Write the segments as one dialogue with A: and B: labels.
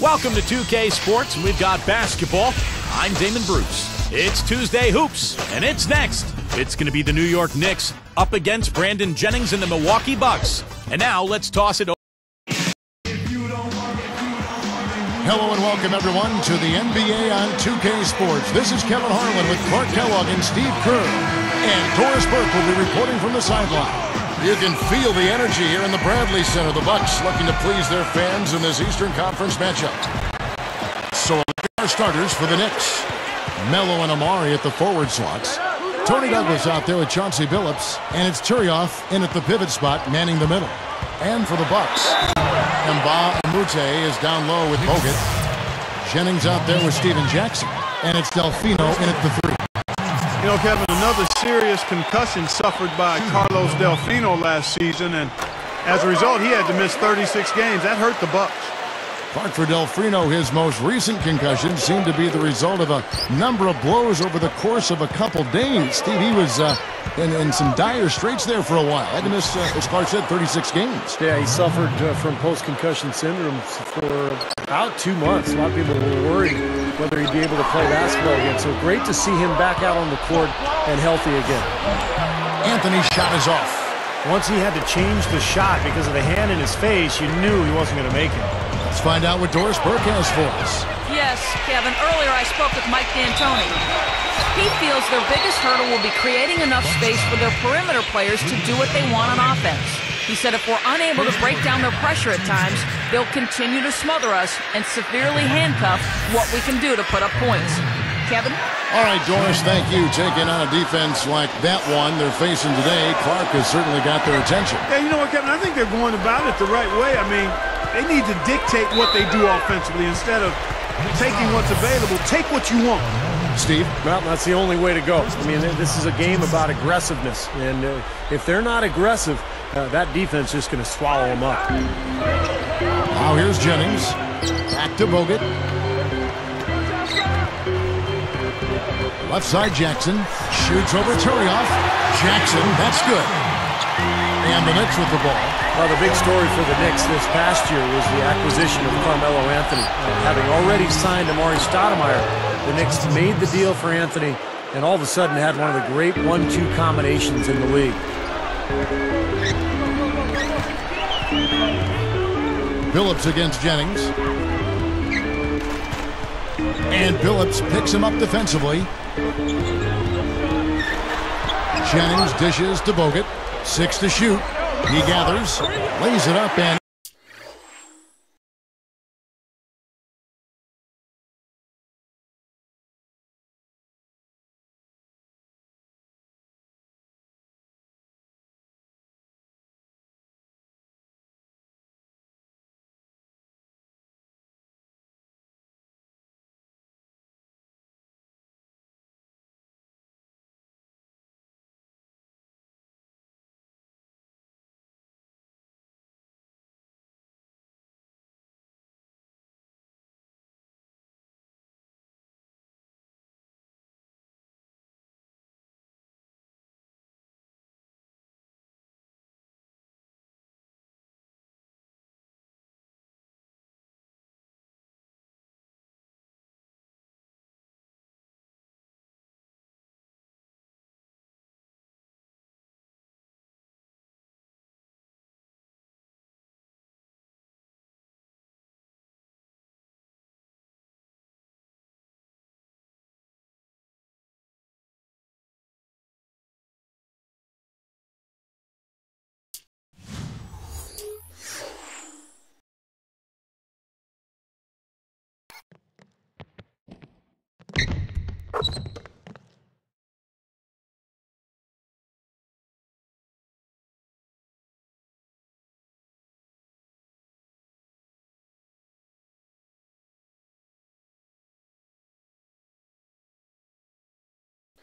A: Welcome to 2K Sports, and we've got basketball. I'm Damon Bruce. It's Tuesday Hoops, and it's next. It's going to be the New York Knicks up against Brandon Jennings and the Milwaukee Bucks. And now let's toss it over.
B: Hello and welcome everyone to the NBA on 2K Sports. This is Kevin Harlan with Clark Kellogg and Steve Kerr. And Doris Burke will be reporting from the sideline. You can feel the energy here in the Bradley Center. The Bucks looking to please their fans in this Eastern Conference matchup. So our starters for the Knicks. Melo and Amari at the forward slots. Tony Douglas out there with Chauncey Billups. And it's Turioff in at the pivot spot, manning the middle. And for the Bucks, Mba Amute is down low with Bogut. Jennings out there with Steven Jackson. And it's Delfino in at the three.
C: You know, Kevin, another serious concussion suffered by Carlos Delfino last season, and as a result, he had to miss 36 games. That hurt the Bucks.
B: Clark, for Delfino, his most recent concussion seemed to be the result of a number of blows over the course of a couple days. Steve, he was in some dire straits there for a while. Had to miss, as Clark said, 36 games.
D: Yeah, he suffered from post-concussion syndrome for about 2 months. A lot of people were worried whether he'd be able to play basketball again. So great to see him back out on the court and healthy again.
B: Anthony's shot is off.
E: Once he had to change the shot because of the hand in his face, you knew he wasn't going to make it.
B: Let's find out what Doris Burke has for us.
F: Yes, Kevin. Earlier I spoke with Mike D'Antoni. He feels their biggest hurdle will be creating enough space for their perimeter players to do what they want on offense. He said if we're unable to break down their pressure at times, they'll continue to smother us and severely handcuff what we can do to put up points. Kevin?
B: All right, Doris, thank you. Taking on a defense like that one they're facing today, Clark has certainly got their attention.
C: Yeah, you know what, Kevin? I think they're going about it the right way. I mean, they need to dictate what they do offensively instead of taking what's available. Take what you want.
B: Steve?
D: Well, that's the only way to go. I mean, this is a game about aggressiveness. And if they're not aggressive, that defense is just going to swallow them up.
B: Now here's Jennings. Back to Bogut. Left side Jackson. Shoots over Turioff. Jackson, that's good. And the Knicks with the ball.
D: Well, the big story for the Knicks this past year was the acquisition of Carmelo Anthony. Having already signed Amari Stoudemire, the Knicks made the deal for Anthony and all of a sudden had one of the great 1-2 combinations in the league.
B: Billups against Jennings. And Billups picks him up defensively. Jennings dishes to Bogut. 6 to shoot. He gathers, lays it up, and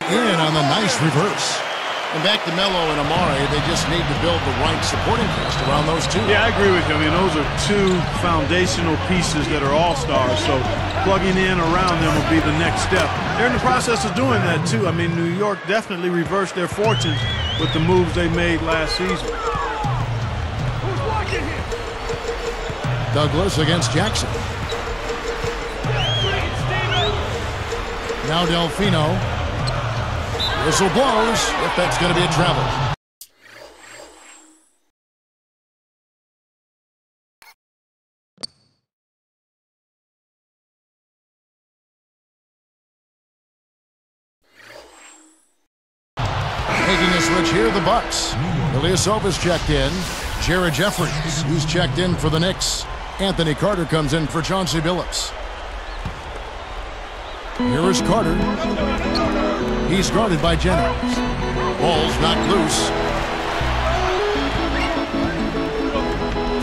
B: in on the nice reverse. And back to Melo and Amari, they just need to build the right supporting cast around those two.
C: Yeah, I agree with you. I mean, those are two foundational pieces that are all-stars, so plugging in around them will be the next step. They're in the process of doing that, too. I mean, New York definitely reversed their fortunes with the moves they made last season.
B: Douglas against Jackson. Now Delfino. Whistle blows, if that's going to be a travel. Making a switch here, the Bucks. Ilyasova's checked in. Jared Jeffries, he's checked in for the Knicks. Anthony Carter comes in for Chauncey Billups. Here is Carter. He's guarded by Jennings. Ball's knocked loose.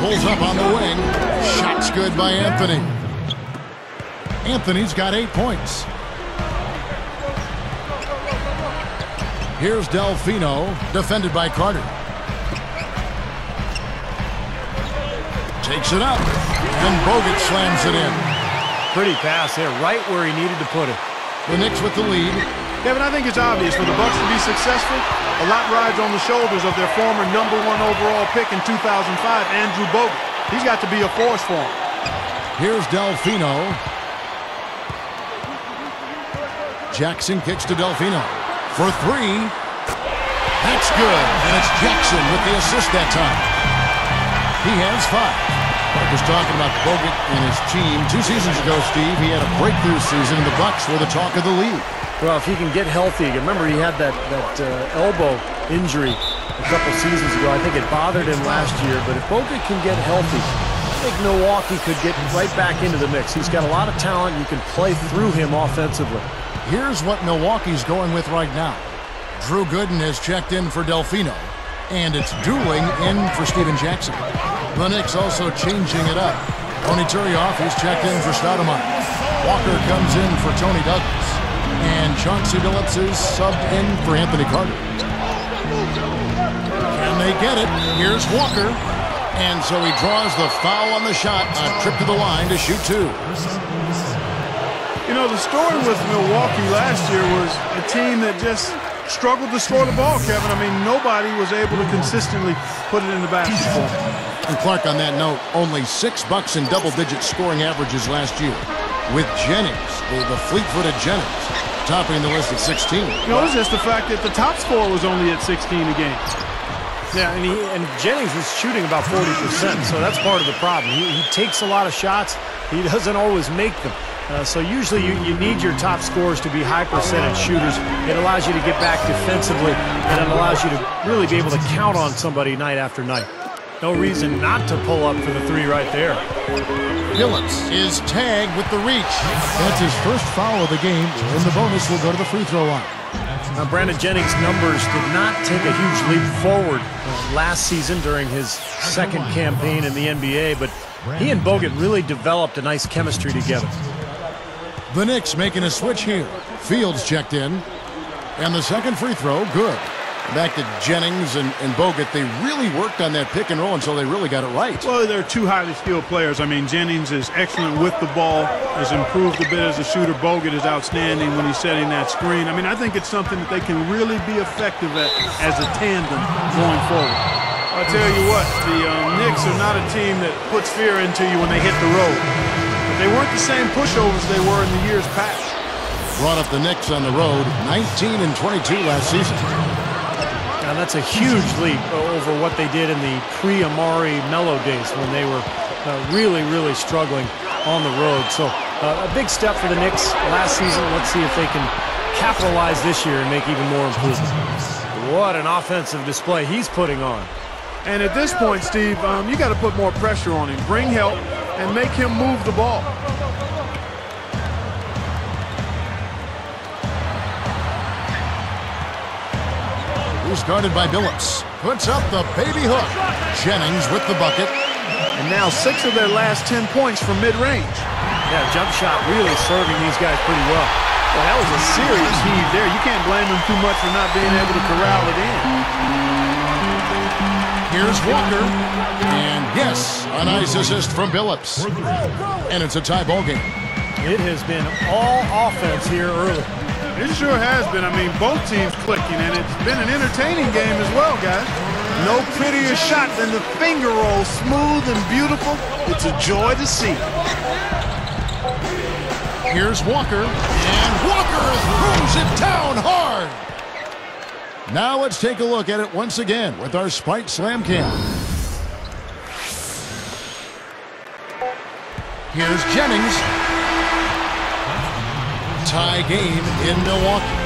B: Pulls up on the wing. Shot's good by Anthony. Anthony's got 8 points. Here's Delfino, defended by Carter. Takes it up, and Bogut slams it in.
D: Pretty pass there, right where he needed to put it.
B: The Knicks with the lead.
C: Kevin, I think it's obvious for the Bucks to be successful. A lot rides on the shoulders of their former #1 overall pick in 2005, Andrew Bogut. He's got to be a force for him.
B: Here's Delfino. Jackson kicks to Delfino for 3. That's good, and it's Jackson with the assist that time. He has 5. Mark was talking about Bogut and his team. 2 seasons ago, Steve, he had a breakthrough season, and the Bucks were the talk of the league.
D: Well, if he can get healthy, remember he had that elbow injury a couple seasons ago. I think it bothered him last year, but if Bogut can get healthy, I think Milwaukee could get right back into the mix. He's got a lot of talent. You can play through him offensively.
B: Here's what Milwaukee's going with right now. Drew Gooden has checked in for Delfino, and it's Dooling in for Steven Jackson. The Knicks also changing it up. Tony Turioff is checked in for Stoudemire. Walker comes in for Tony Douglas. And Chauncey Billups is subbed in for Anthony Carter. Can they get it? Here's Walker. And so he draws the foul on the shot. A trip to the line to shoot 2.
C: You know, the story with Milwaukee last year was a team that just struggled to score the ball, Kevin. I mean, nobody was able to consistently put it in the basket for them.
B: And Clark, on that note, only 6 Bucks in double-digit scoring averages last year, with Jennings, the fleet-footed Jennings, topping the list at 16.
C: You know, it's just the fact that the top scorer was only at 16 a game.
D: Yeah, and Jennings is shooting about 40%, so that's part of the problem. He takes a lot of shots. He doesn't always make them. So usually you need your top scorers to be high-percentage shooters. It allows you to get back defensively, and it allows you to really be able to count on somebody night after night. No reason not to pull up for the 3 right there.
B: Billups is tagged with the reach. That's his first foul of the game, and the bonus will go to the free throw line.
D: Now, Brandon Jennings' numbers did not take a huge leap forward last season during his second campaign in the NBA, but he and Bogut really developed a nice chemistry together.
B: The Knicks making a switch here. Fields checked in, and the second free throw, good. Back to Jennings and Bogut. They really worked on that pick and roll until they really got it right.
C: Well, they're 2 highly skilled players. I mean, Jennings is excellent with the ball, has improved a bit as a shooter. Bogut is outstanding when he's setting that screen. I mean, I think it's something that they can really be effective at as a tandem going forward. I'll tell you what, the Knicks are not a team that puts fear into you when they hit the road. But they weren't the same pushovers they were in the years past.
B: Brought up the Knicks on the road, 19-22 last season.
D: Now that's a huge leap over what they did in the pre-Amari Melo days when they were really, really struggling on the road. So a big step for the Knicks last season. Let's see if they can capitalize this year and make even more improvement. What an offensive display he's putting on.
C: And at this point, Steve, you got to put more pressure on him. Bring help and make him move the ball.
B: He's guarded by Billups. Puts up the baby hook. Jennings with the bucket.
C: And now 6 of their last 10 points from mid-range.
D: Yeah, jump shot really serving these guys pretty well.
C: Well, that was a serious heave there. You can't blame him too much for not being able to corral it in.
B: Here's Walker. And yes, a nice assist from Billups. And it's a tie ball game.
D: It has been all offense here early.
C: It sure has been. I mean, both teams clicking, and it's been an entertaining game as well, guys. No prettier shot than the finger roll, smooth and beautiful. It's a joy to see.
B: Here's Walker, and Walker throws it down hard. Now let's take a look at it once again with our Spike Slam Cam. Here's Jennings. Tie game in Milwaukee.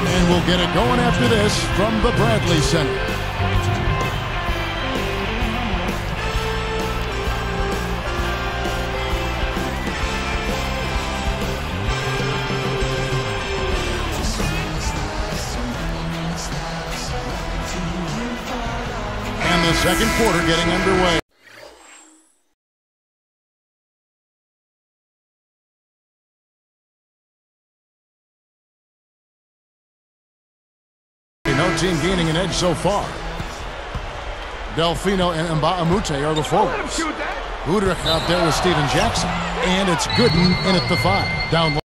B: And we'll get it going after this from the Bradley Center. And the second quarter getting underway. No team gaining an edge so far. Delfino and Mbamute are the forwards. Udrich out there with Steven Jackson. And it's Gooden in at the 5. Down low.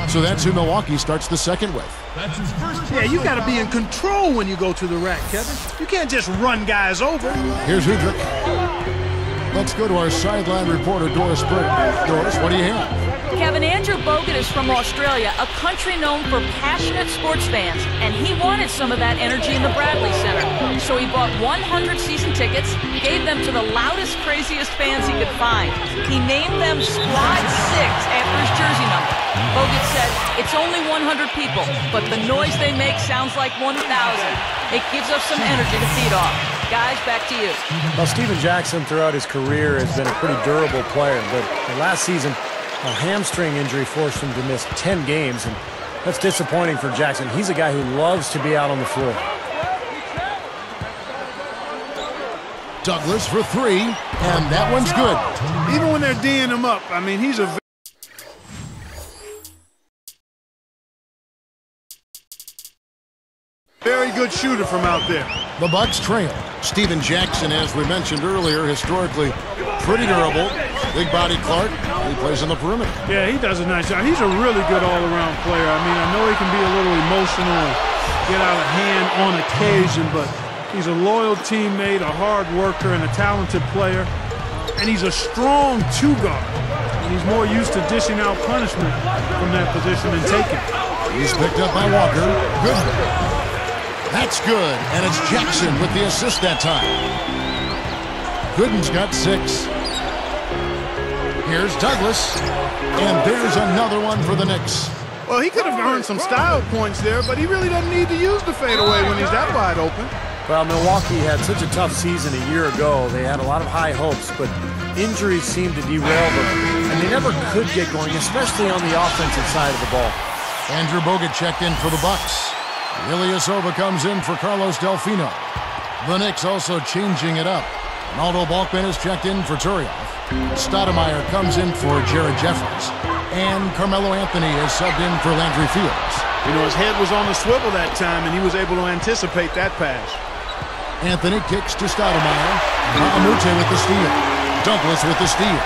B: So that's who Milwaukee starts the second with.
C: Yeah, you got to be in control when you go to the rack, Kevin. You can't just run guys over.
B: Here's Udrich. Let's go to our sideline reporter, Doris Burke. Doris, what do you have?
F: Kevin, Andrew Bogut is from Australia, a country known for passionate sports fans, and he wanted some of that energy in the Bradley Center. So he bought 100 season tickets, gave them to the loudest, craziest fans he could find. He named them Squad 6 after his jersey number. Bogut said, it's only 100 people, but the noise they make sounds like 1,000. It gives us some energy to feed off. Guys, back to you.
D: Well, Steven Jackson throughout his career has been a pretty durable player, but last season, a hamstring injury forced him to miss 10 games, and that's disappointing for Jackson. He's a guy who loves to be out on the floor.
B: Douglas for 3, and that one's good.
C: Even when they're D'ing him up, I mean, he's a very good shooter from out there.
B: The Bucks trail. Steven Jackson, as we mentioned earlier, historically pretty durable. Big body Clark, he plays on the perimeter.
C: Yeah, he does a nice job. He's a really good all-around player. I mean, I know he can be a little emotional and get out of hand on occasion, but he's a loyal teammate, a hard worker, and a talented player. And he's a strong two-guard. And he's more used to dishing out punishment from that position than taking it.
B: He's picked up by Walker. Good. That's good, and it's Jackson with the assist that time. Gooden's got 6. Here's Douglas, and there's another one for the Knicks.
C: Well, he could have earned some style points there, but he really doesn't need to use the fadeaway when he's that wide open.
D: Well, Milwaukee had such a tough season a year ago. They had a lot of high hopes, but injuries seemed to derail them, and they never could get going, especially on the offensive side of the ball.
B: Andrew Bogut checked in for the Bucks. Ilyasova comes in for Carlos Delfino. The Knicks also changing it up. Ronaldo Balkman is checked in for Turioff. Stoudemire comes in for Jared Jeffries. And Carmelo Anthony is subbed in for Landry Fields.
C: You know, his head was on the swivel that time, and he was able to anticipate that pass.
B: Anthony kicks to Stoudemire. Mbamute with the steal. Douglas with the steal.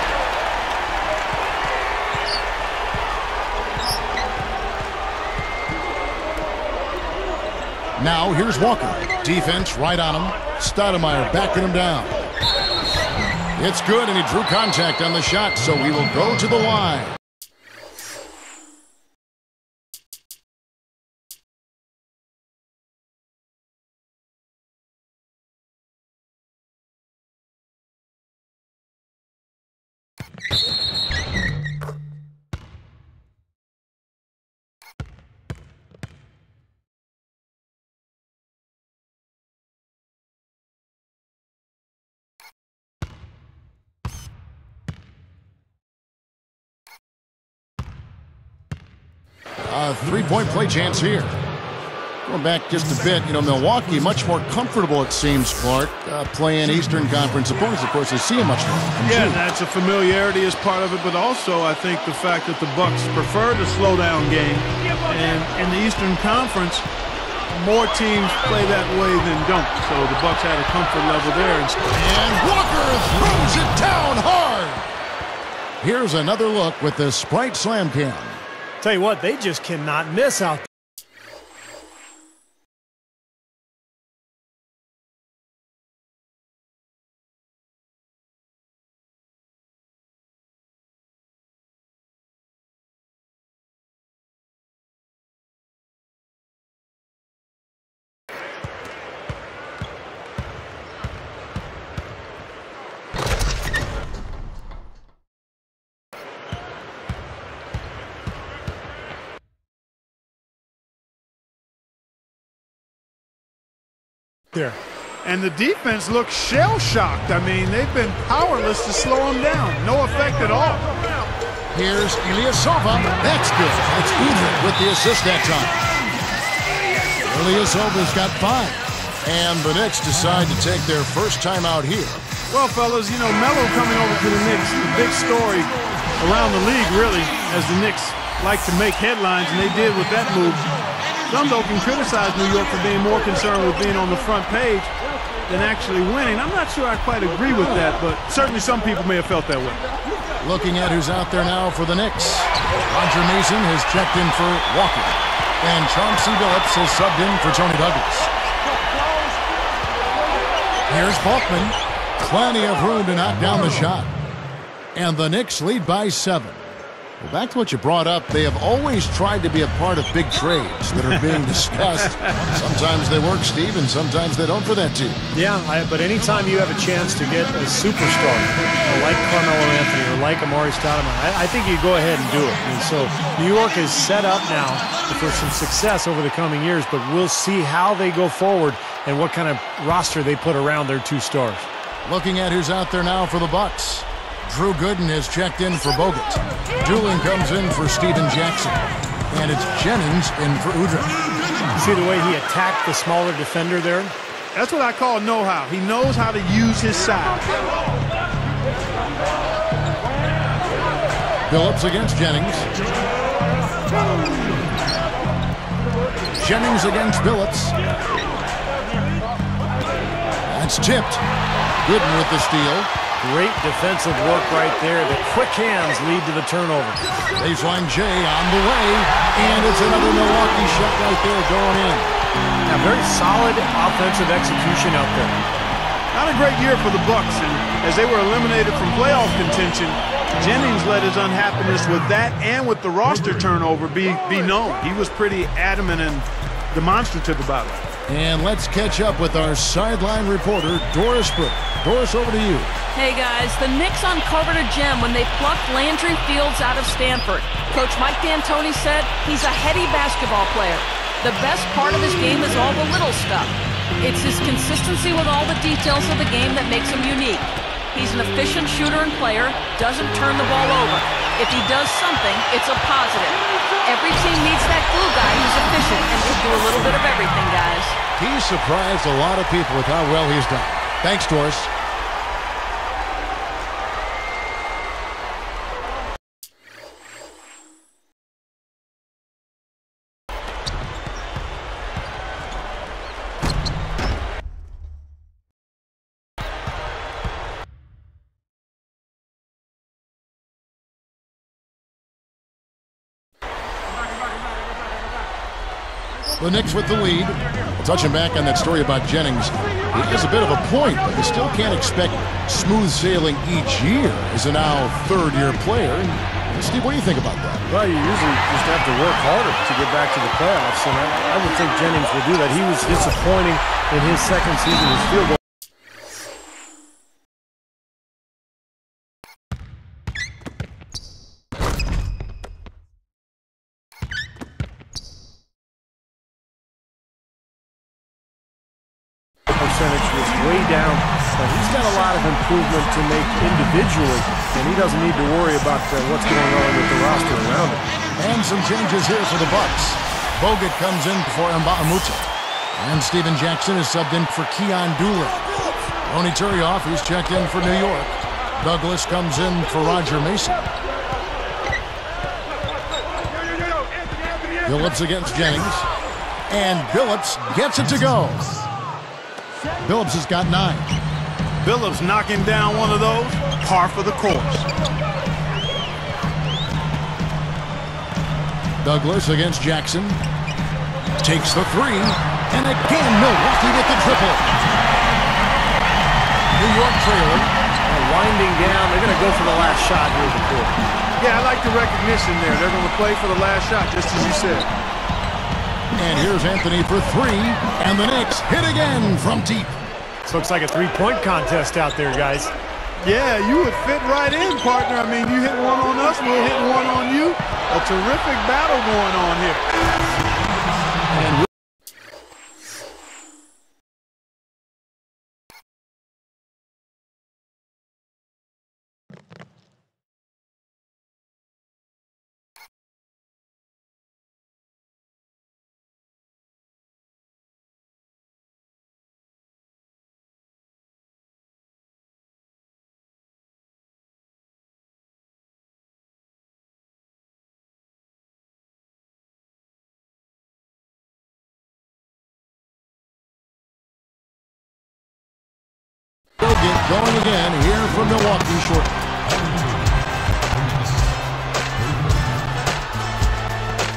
B: Now here's Walker. Defense right on him. Stoudemire backing him down. It's good, and he drew contact on the shot, so he will go to the line. A three-point play chance here. Going back just a bit, Milwaukee much more comfortable, it seems, Clark, playing Eastern Conference opponents. Of course, they see him much more.
C: Yeah, that's a familiarity as part of it, but also I think the fact that the Bucks prefer the slow-down game, and in the Eastern Conference, more teams play that way than don't. So the Bucks had a comfort level there.
B: And Walker throws it down hard. Here's another look with the Sprite Slam Cam.
E: Tell you what, they just cannot miss out there.
C: There. And the defense looks shell-shocked. I mean, they've been powerless to slow them down. No effect at all.
B: Here's Ilyasova. That's good. That's Udrih with the assist that time. Ilyasova's got 5. And the Knicks decide to take their first time out here.
C: Well, fellas, Melo coming over to the Knicks, the big story around the league, really, as the Knicks like to make headlines, and they did with that move. Some, though, can criticize New York for being more concerned with being on the front page than actually winning. I'm not sure I quite agree with that, but certainly some people may have felt that way.
B: Looking at who's out there now for the Knicks. Roger Mason has checked in for Walker. And Chauncey Billups has subbed in for Tony Douglas. Here's Balkman. Plenty of room to knock down the shot. And the Knicks lead by 7. Well, back to what you brought up, they have always tried to be a part of big trades that are being discussed. Sometimes they work, Steve, and sometimes they don't for that team.
E: Yeah, but anytime you have a chance to get a superstar like Carmelo Anthony or like Amar'e Stoudemire, I think you go ahead and do it. And so New York is set up now for some success over the coming years, but we'll see how they go forward and what kind of roster they put around their 2 stars.
B: Looking at who's out there now for the Bucks. Drew Gooden has checked in for Bogut. Doolin comes in for Steven Jackson. And it's Jennings in for Udrih.
E: See the way he attacked the smaller defender there?
C: That's what I call know-how. He knows how to use his size.
B: Billups against Jennings. Jennings against Billups. That's tipped. Gooden with the steal.
E: Great defensive work right there. The quick hands lead to the turnover.
B: Baseline J on the way, and it's another Milwaukee shot right there going in.
E: Now, very solid offensive execution out there.
C: Not a great year for the Bucks, and as they were eliminated from playoff contention, Jennings let his unhappiness with that and with the roster turnover be known. He was pretty adamant and demonstrative about it.
B: And let's catch up with our sideline reporter, Doris Burke. Doris, over to you.
F: Hey guys, the Knicks uncovered a gem when they plucked Landry Fields out of Stanford. Coach Mike D'Antoni said he's a heady basketball player. The best part of his game is all the little stuff. It's his consistency with all the details of the game that makes him unique. He's an efficient shooter and player, doesn't turn the ball over. If he does something, it's a positive. Every team needs that glue guy who's efficient and can do a little bit of everything, guys.
B: He's surprised a lot of people with how well he's done. Thanks, Doris. The Knicks with the lead. Touching back on that story about Jennings, he has a bit of a point, but you still can't expect smooth sailing each year as a now third-year player. And Steve, what do you think about that?
D: Well, you usually just have to work harder to get back to the playoffs, and I would think Jennings will do that. He was disappointing in his second season as field goal. Percentage was way down, but he's got a lot of improvement to make individually, and he doesn't need to worry about what's going on with the roster around him.
B: And some changes here for the Bucks. Bogut comes in for Mbamute. And Steven Jackson is subbed in for Keon Doolin. Ronny Turioff, he's checked in for New York. Douglas comes in for Roger Mason. Billups against Jennings. And Billups gets it to go. Billups has got 9.
C: Billups knocking down one of those, par for the course.
B: Douglas against Jackson. Takes the 3. And again, Milwaukee with the triple. New York trailing.
D: Winding down. They're going to go for the last shot here at the court.
C: Yeah, I like the recognition there. They're going to play for the last shot, just as you said.
B: And here's Anthony for 3. And the Knicks hit again from deep.
E: This looks like a three-point contest out there, guys.
C: Yeah, you would fit right in, partner. I mean, you hit one on us, we'll hit one on you. A terrific battle going on here.
B: And we'll get going again here from Milwaukee shortly.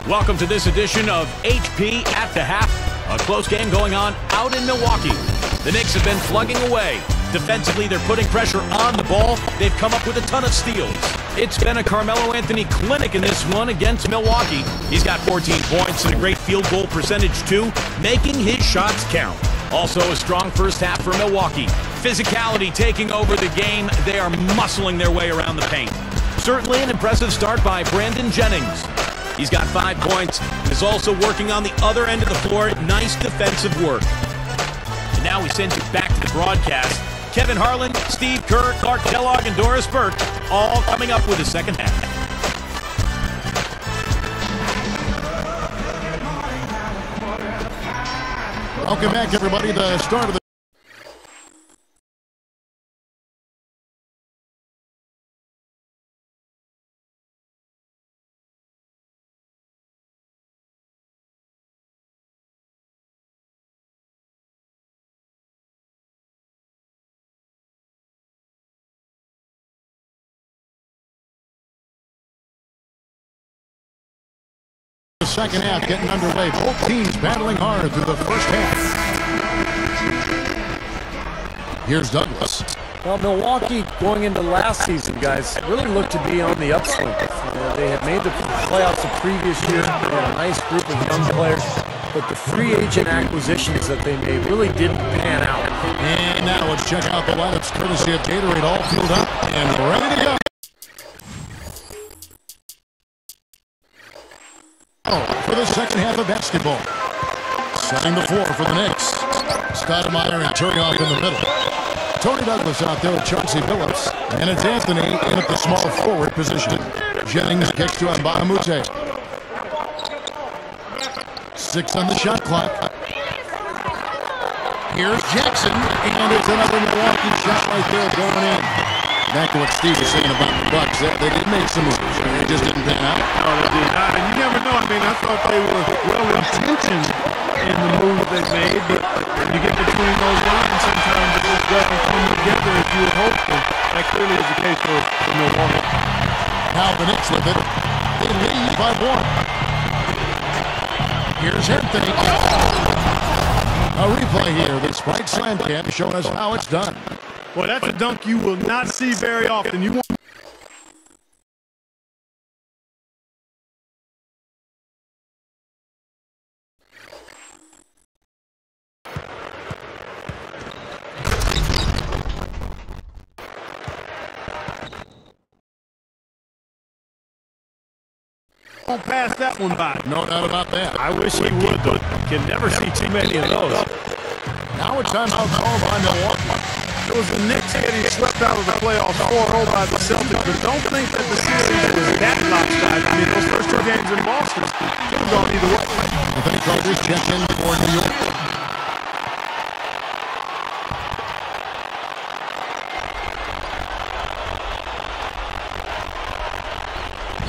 A: Welcome to this edition of HP at the Half. A close game going on out in Milwaukee. The Knicks have been plugging away. Defensively, they're putting pressure on the ball. They've come up with a ton of steals. It's been a Carmelo Anthony clinic in this one against Milwaukee. He's got 14 points and a great field goal percentage too, making his shots count. Also a strong first half for Milwaukee. Physicality taking over the game. They are muscling their way around the paint. Certainly an impressive start by Brandon Jennings. He's got 5 points and is also working on the other end of the floor. Nice defensive work. And now we send you back to the broadcast. Kevin Harlan, Steve Kerr, Clark Kellogg, and Doris Burke all coming up with the second half.
B: Welcome back, everybody. The start of the second half getting underway. Both teams battling hard through the first half. Here's Douglas.
D: Well, Milwaukee, going into last season, guys, really looked to be on the upswing. They had made the playoffs the previous year. They had a nice group of young players, but the free agent acquisitions that they made really didn't pan out.
B: And now let's check out the lineups courtesy of Gatorade, all filled up and ready to go. For the second half of basketball. Setting the floor for the Knicks. Stoudemire and Turioff in the middle. Tony Douglas out there with Chauncey Billups. And it's Anthony in at the small forward position. Jennings kicks to Mbamute. 6 on the shot clock. Here's Jackson. And it's another Milwaukee shot right there going in. Back to what Steve was saying about the Bucks. They did make some moves. They just didn't pan out.
C: No, they did not. And you never know. I mean, I thought they were well-intentioned in the moves they made, but when you get between those lines, sometimes it just doesn't come together as you would hope. And that clearly is the case for Milwaukee.
B: Now the Knicks with it. They lead by 1. Here's Anthony. A replay here. The Sprite Slam Cam showing us how it's done.
C: Well, that's a dunk you will not see very often. You want don't pass that one by.
B: No doubt about that.
E: I wish he would, though. Can never see too many of those.
B: Now a timeout call by Milwaukee.
C: It was the Knicks getting swept out of the playoffs 4-0 by the Celtics, but don't think that the series was that lopsided. I mean, those first 2 games in Boston. Could have gone either way.
B: Anthony Carter's checked in for New York.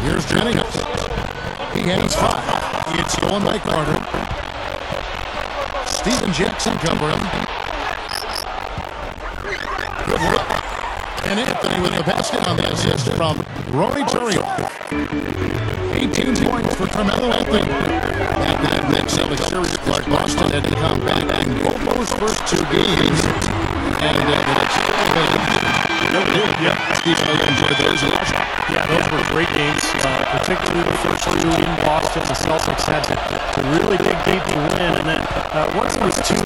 B: Here's Jennings. He has 5. It's stolen by Carter. Steven Jackson covering. Good look. And Anthony with the basket on the assist from Rory Terrio. 18 points for Carmelo Anthony. After that next series, Clark Boston had to come back in both those first 2 games. And the next Steve, I enjoyed those.
E: Yeah, those were great games, particularly the first 2 in Boston. The Celtics had to really dig deep to win, and then once it was 2-0,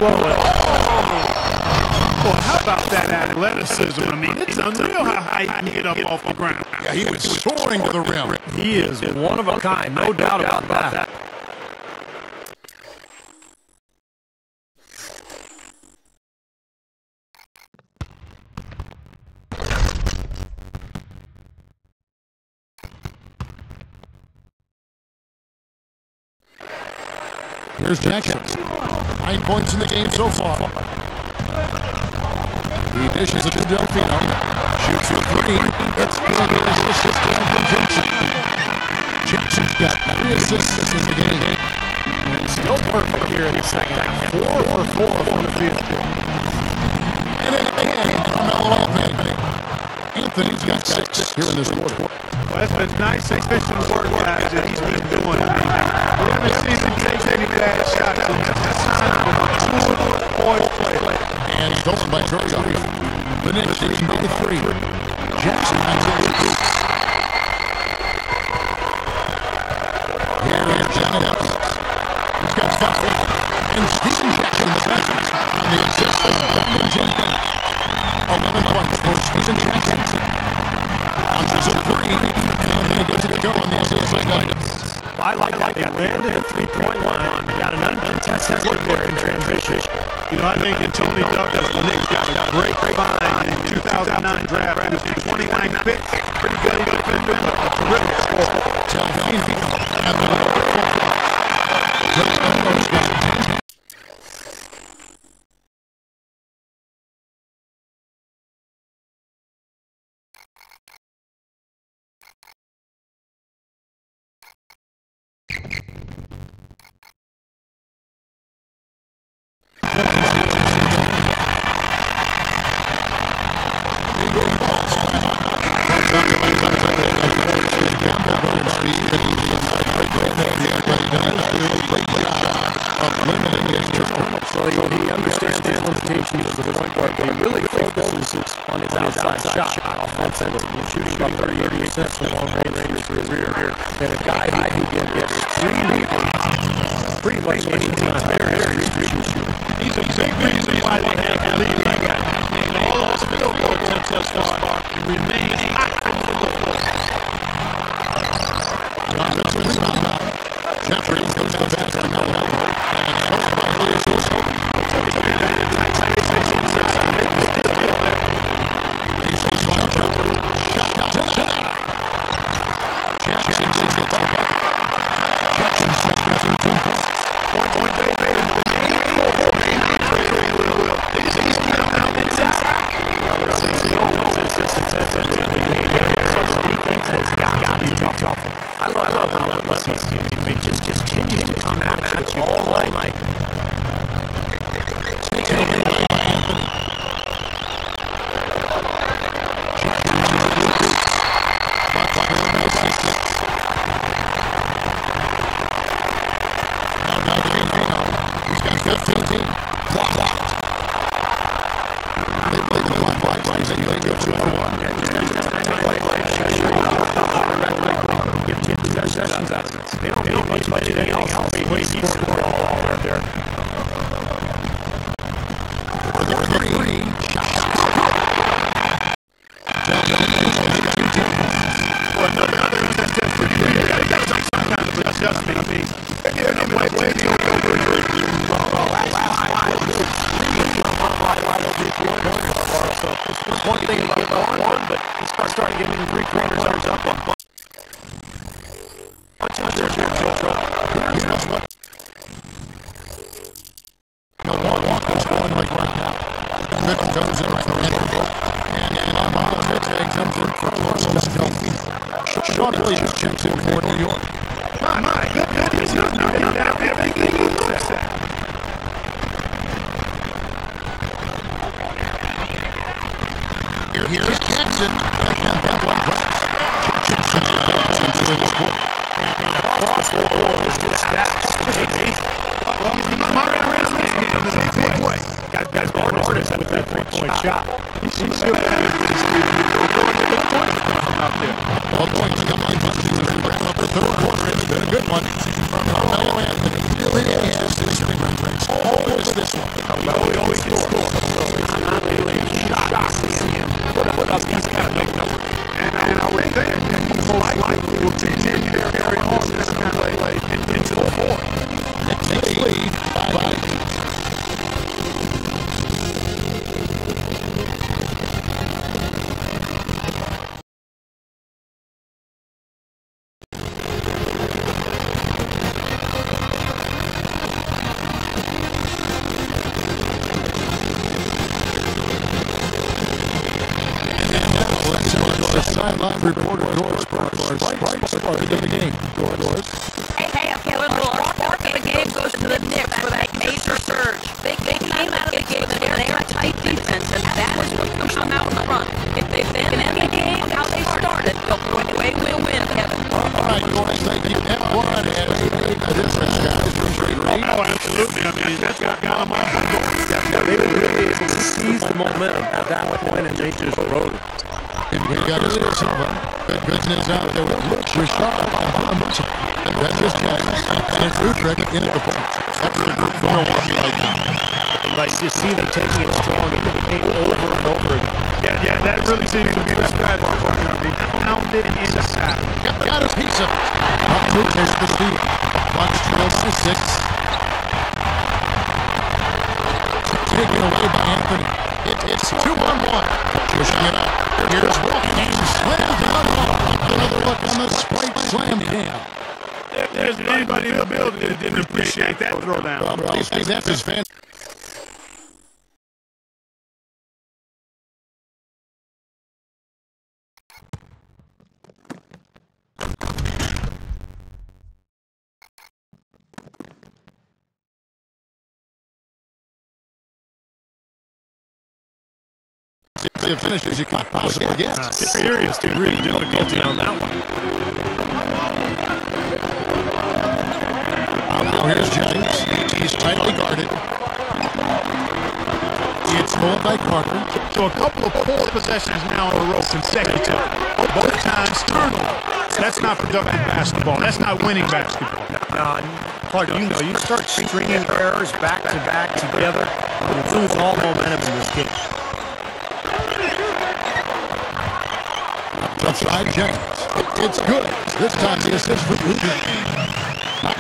C: Well, how about that athleticism? I mean, it's unreal how high he can get up off the ground.
B: Yeah, he was soaring to the rim.
E: he is one of a kind, no doubt about that.
B: Here's Jackson. 9 points in the game so far. He dishes it to Delfino. Shoots for 3. It's good. His assist from Jackson. Jackson's got 3 assists in the game.
E: And still perfect here in the second half. 4 for 4 from the field.
B: And again, Carmelo Anthony. Anthony's got 6 here in this quarter.
C: Well, that's been nice extension work, guys, that he's been doing. I mean, we haven't seen him take any bad shots, and that's a sign of a mature, poised player.
B: And stolen by Terrio. The Knicks taking by the 3. Jackson has it. Here is Jennings. He's got 5. And Steven Jackson the basket on the assist of Brandon Jennings. 11 points for Steven Jackson. Launches a 3. And they get to go on the assist of Jennings.
E: I like that. They landed at 3-point line. Got an uncontested look there in transition.
C: You know, I think in Tony Douglas, the Knicks got a great find in the 2009 draft. He was the 29th pick. Pretty good defender, a terrific scorer.
E: He understands the limitations to the point where he really focuses on his outside shot offensively. Shooting about 30% from long range in his career. And a guy who can get pretty much any time there is shooting.
C: He's a big reason why they have to leave like that. And all those field goal attempts thus far remain hot from the floor.
B: Jeffrey goes to the basket. And stolen by Williams.
E: I love how he just continues to come at you all night.
B: He's got 15. Blocked. They play the block lines and they go 2-1.
E: Give 10 possessions out of it. They don't need much anything else. He scored all out there.
B: For the 3.
C: Another that's pretty good. That's some kind of adjustment. I mean, again, they might take the
E: It's one thing to get on one, but it's starting getting 3 quarters up. Much of their
B: Milwaukee's going like right now. Mitch comes in for Andrew. And Mitch comes in for Philadelphia. Sean Williams checks in for New York. My goodness, Here's Jackson.
E: Got artist with that three-point shot.
C: He's still out there.
B: All points come on. Wrap up the third quarter. It's been a good one. Carmelo Anthony. All over this one.
E: Carmelo always can score. Not really shots. Put up these kind of big numbers.
C: And I would think that he most likely will continue to carry on this kind of play into the fourth.
B: Next lead by sideline reporter Doris right started the game. Doris.
F: Hey, I'm Kevin Moore. Fourth of the game goes to the Knicks with a major surge. They came out of the game with an airtight defense, and that is what pushed them out in front. If they can end the game how they started, they will win, Kevin.
B: All right, Doris, thank you. That one had a difference, guys.
C: Oh, absolutely. I mean, that's got them on the board.
E: They were really able to seize the momentum at that point, and they just rode it.
B: And we got to see someone. Good business out there with Rashad. That's just Jackson. And it's Utrecht in at the point. That's the group for Milwaukee right now.
E: Like, you see them taking it strong into the paint over and over again.
C: Yeah, that really seems to be the strategy. They pounded inside.
B: Got a piece of it. There's the steal. Bucks trail by 6. Taken away by Anthony. It's 2-on-1. Pushing it up. Here's Walking. Slam down. Another look on the Sprite slam down.
C: If there's anybody in the building that didn't appreciate that throwdown.
B: Well, these things, that's his fan. The finishes you can't possibly get.
E: Serious degree of difficulty on that one.
B: Now here's Jennings. He's tightly guarded. It's pulled by Carter.
C: So a couple of poor possessions now in a row consecutive. Both times turnover. That's not productive basketball. That's not winning basketball.
E: Clark, you start stringing errors back to back together, you lose all momentum in this game.
B: Outside Jennings. It's good. This time the assist for Luka.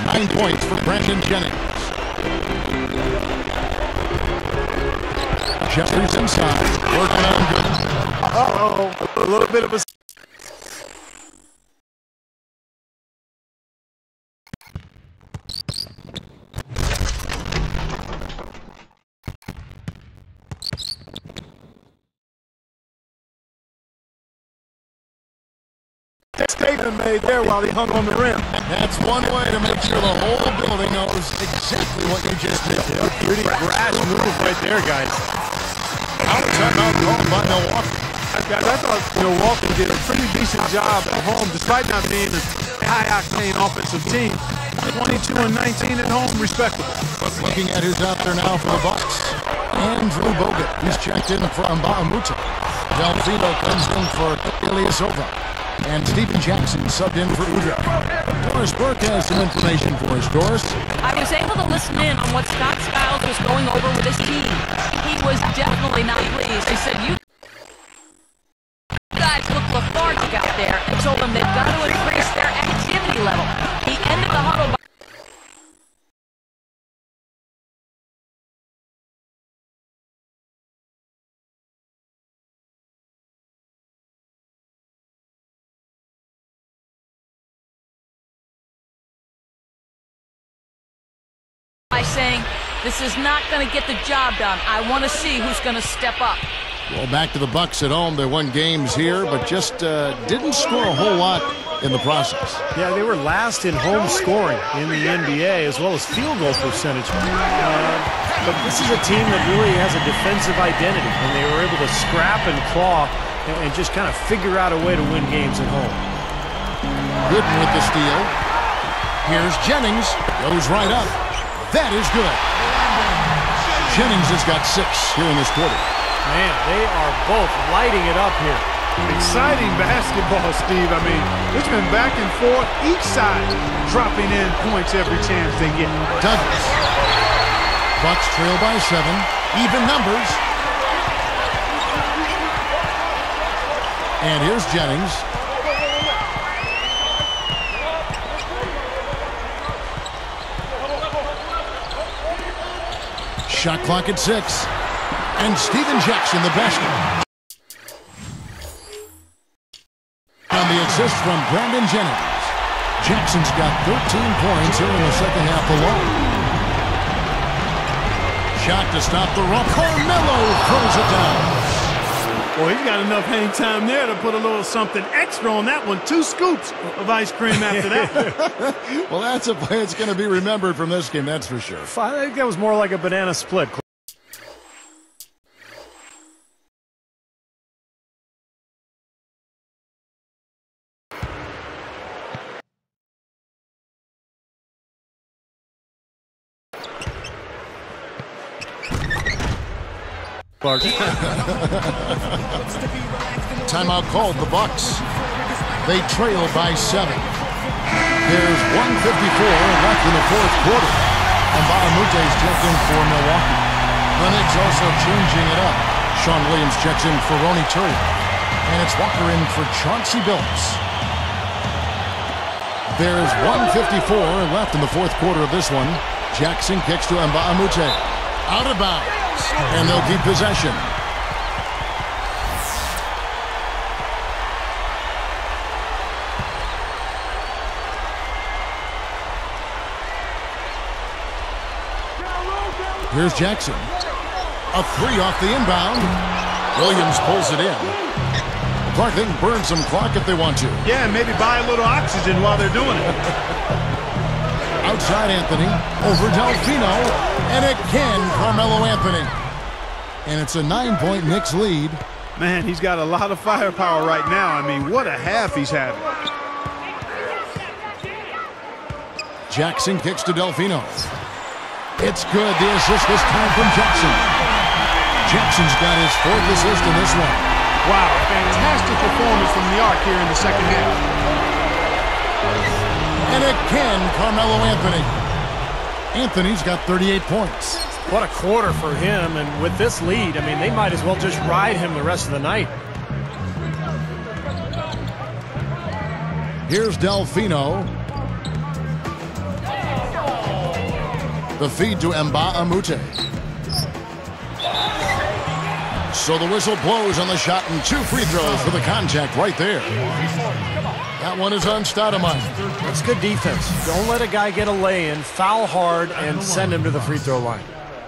B: 9 points for Brandon Jennings. Jeffries inside. Working on good.
E: Uh-oh. A little bit of a... statement made there while he hung on the rim.
B: That's one way to make sure the whole building knows exactly what you just did.
E: Pretty brash move right there, guys.
B: Timeout called by Milwaukee.
C: I thought Milwaukee did a pretty decent job at home, despite not being a high-octane offensive team. 22 and 19 at home, respectable.
B: Looking at who's out there now for the Bucks. Andrew Bogut, he's checked in for Mbaamuta. Delfino comes in for Ilyasova. And Stephen Jackson subbed in for Udrich. Doris Burke has some information for us. Doris?
F: I was able to listen in on what Scott Skiles was going over with his team. He was definitely not pleased. He said, you guys look lethargic out there, and told them they've got to increase their activity level. He ended the huddle by saying, this is not going to get the job done. I want to see who's going to step up.
B: Well, back to the Bucks at home. They won games here, but just didn't score a whole lot in the process.
E: Yeah, they were last in home scoring in the NBA as well as field goal percentage. But this is a team that really has a defensive identity, and they were able to scrap and claw and just kind of figure out a way to win games at home.
B: Gooden with the steal. Here's Jennings. Goes right up. That is good. Jennings has got 6 here in this quarter.
E: Man, they are both lighting it up here.
C: Exciting basketball, Steve. I mean, it's been back and forth. Each side dropping in points every chance they get.
B: Douglas. Bucks trail by 7. Even numbers. And here's Jennings. Shot clock at 6. And Steven Jackson, the basket. On the assist from Brandon Jennings. Jackson's got 13 points here in the second half alone. Shot to stop the run. Carmelo throws it down.
C: Well, he's got enough hang time there to put a little something extra on that one. 2 scoops of ice cream after that one.
B: Well, that's a play that's going to be remembered from this game, that's for sure.
E: I think that was more like a banana split.
B: Timeout called the Bucks. They trail by 7. There's 1:54 left in the fourth quarter. And Bahamute's checked in for Milwaukee. The Knicks also changing it up. Sean Williams checks in for Ronny Turiaf. And it's Walker in for Chauncey Billups. There's 1:54 left in the fourth quarter of this one. Jackson kicks to Bahamute. Out of bounds. And they'll keep possession. Here's Jackson. A 3 off the inbound. Williams pulls it in. Clark, they can burn some clock if they want to.
C: Yeah, maybe buy a little oxygen while they're doing it.
B: Outside Anthony. Over Delfino. And again, Carmelo Anthony. And it's a 9-point Knicks lead.
C: Man, he's got a lot of firepower right now. I mean, what a half he's having.
B: Jackson kicks to Delfino. It's good. The assist this time from Jackson. Jackson's got his 4th assist in this one.
C: Wow, fantastic performance from the arc here in the second half.
B: And again, Carmelo Anthony. Anthony's got 38 points.
E: What a quarter for him, and with this lead, I mean, they might as well just ride him the rest of the night.
B: Here's Delfino. The feed to Bahamute. So the whistle blows on the shot, and 2 free throws for the contact right there. That one is on Stoudemire.
E: That's good defense. Don't let a guy get a lay-in, foul hard, and send him to the free throw line.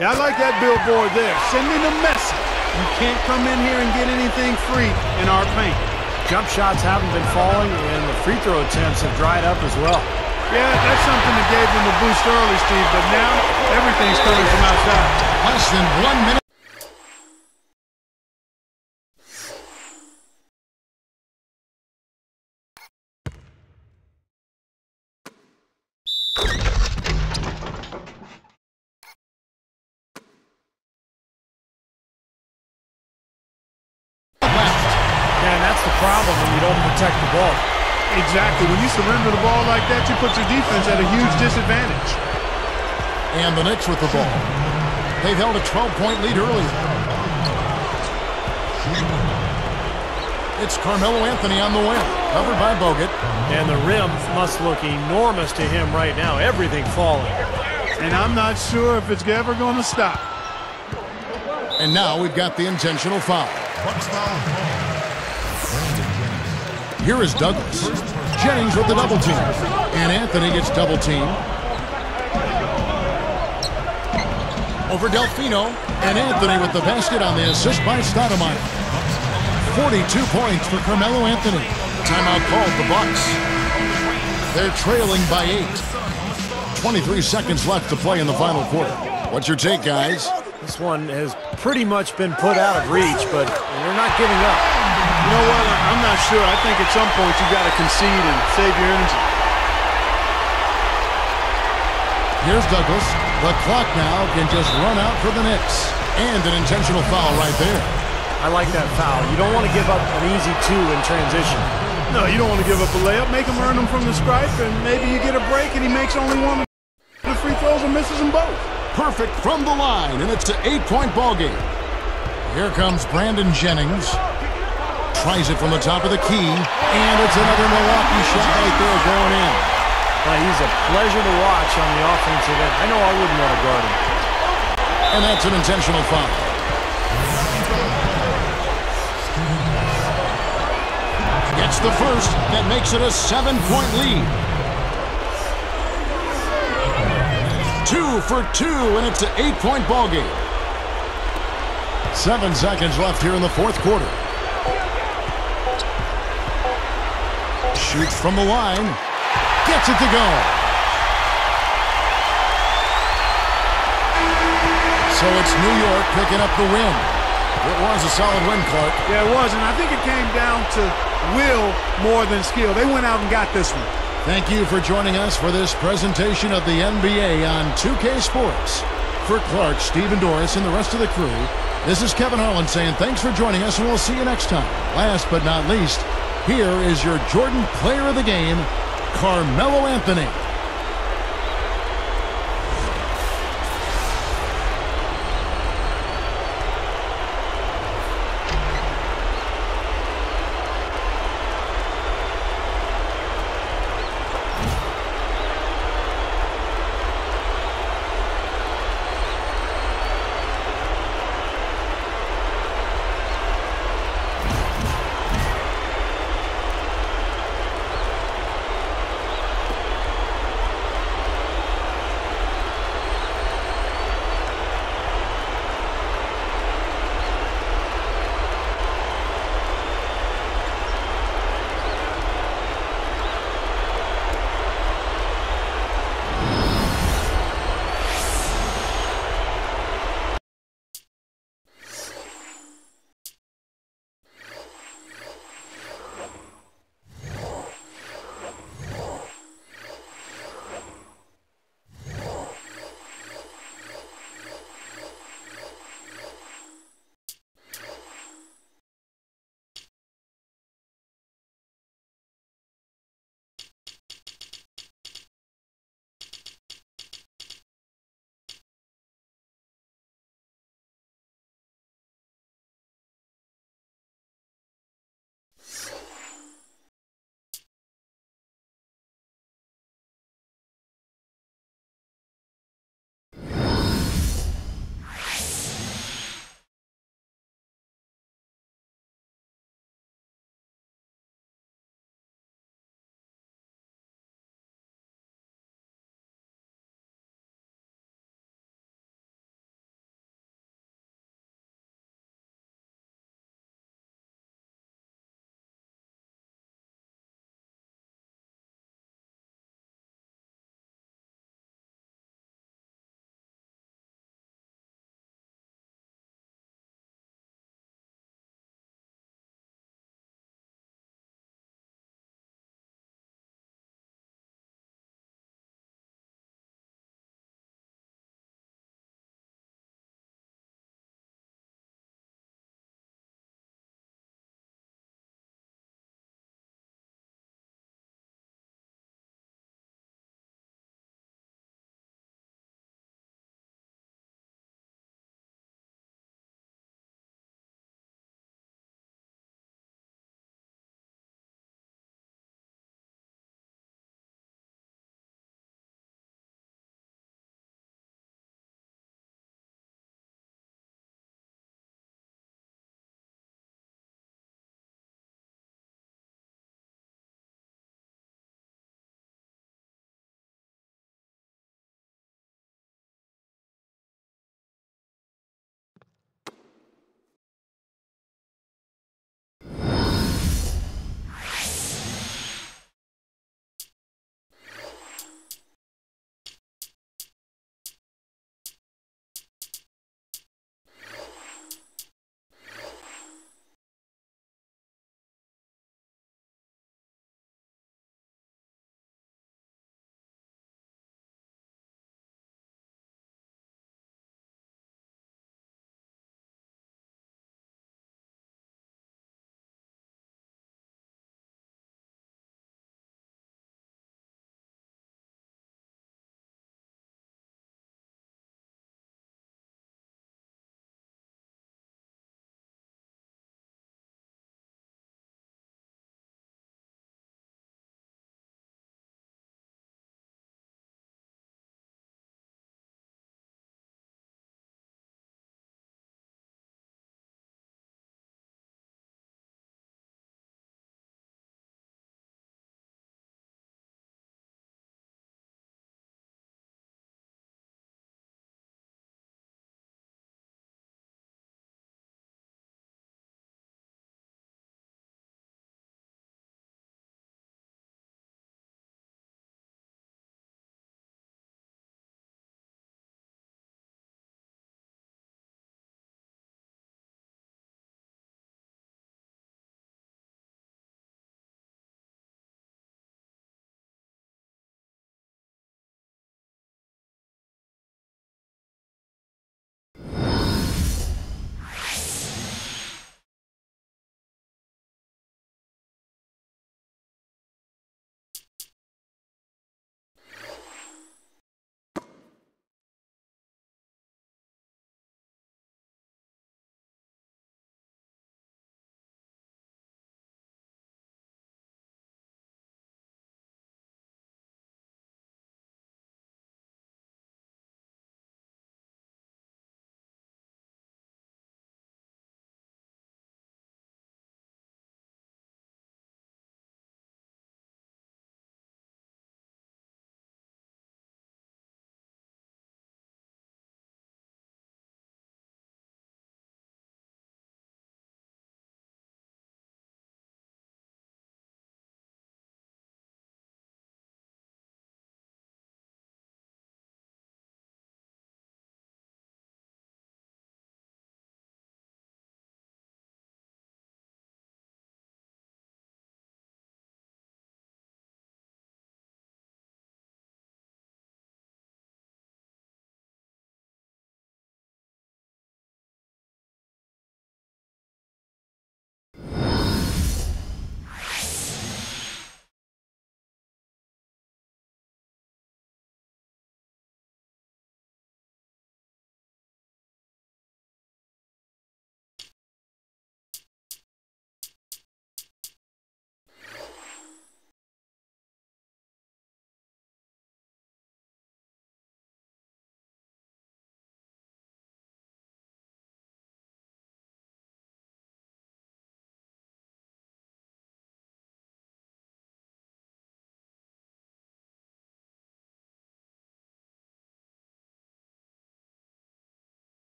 C: Yeah, I like that billboard there. Sending a message. You can't come in here and get anything free in our paint.
E: Jump shots haven't been falling, and the free throw attempts have dried up as well.
C: Yeah, that's something that gave them a boost early, Steve, but now everything's coming from outside.
B: Less than 1 minute.
E: And that's the problem when you don't protect the ball.
C: Exactly. When you surrender the ball like that, you put your defense at a huge disadvantage.
B: And the Knicks with the ball. They've held a 12-point lead earlier. It's Carmelo Anthony on the wing, covered by Bogut.
E: And the rim must look enormous to him right now. Everything falling.
C: And I'm not sure if it's ever going to stop.
B: And now we've got the intentional foul. Here is Douglas. Jennings with the double team. And Anthony gets double teamed. over Delfino, and Anthony with the basket on the assist by Stoudemire. 42 points for Carmelo Anthony. Timeout called the Bucks. They're trailing by 8. 23 seconds left to play in the final quarter. What's your take, guys?
D: This one has pretty much been put out of reach, but they're not giving up.
C: You know what? I'm not sure. I think at some point you got to concede and save your energy.
B: Here's Douglas. The clock now can just run out for the Knicks. And an intentional foul right there.
D: I like that foul. You don't want to give up an easy 2 in transition.
C: No, you don't want to give up a layup. Make him earn them from the stripe, and maybe you get a break and he makes only one of the free throws and misses them both.
B: Perfect from the line, and it's an 8-point ball game. Here comes Brandon Jennings. Tries it from the top of the key, and it's another Milwaukee shot right there going in.
D: He's a pleasure to watch on the offensive end. I know I wouldn't want to guard him.
B: And that's an intentional foul. Gets the first. That makes it a 7-point lead. 2 for 2, and it's an 8-point ball game. 7 seconds left here in the fourth quarter. Shoots from the line. Gets it to go. So it's New York picking up the win. It was a solid win, Clark.
C: Yeah, it was, and I think it came down to will more than skill. They went out and got this one.
B: Thank you for joining us for this presentation of the NBA on 2K Sports. For Clark, Steve, and Doris, and the rest of the crew, this is Kevin Harlan saying thanks for joining us, and we'll see you next time. Last but not least, here is your Jordan Player of the Game, Carmelo Anthony.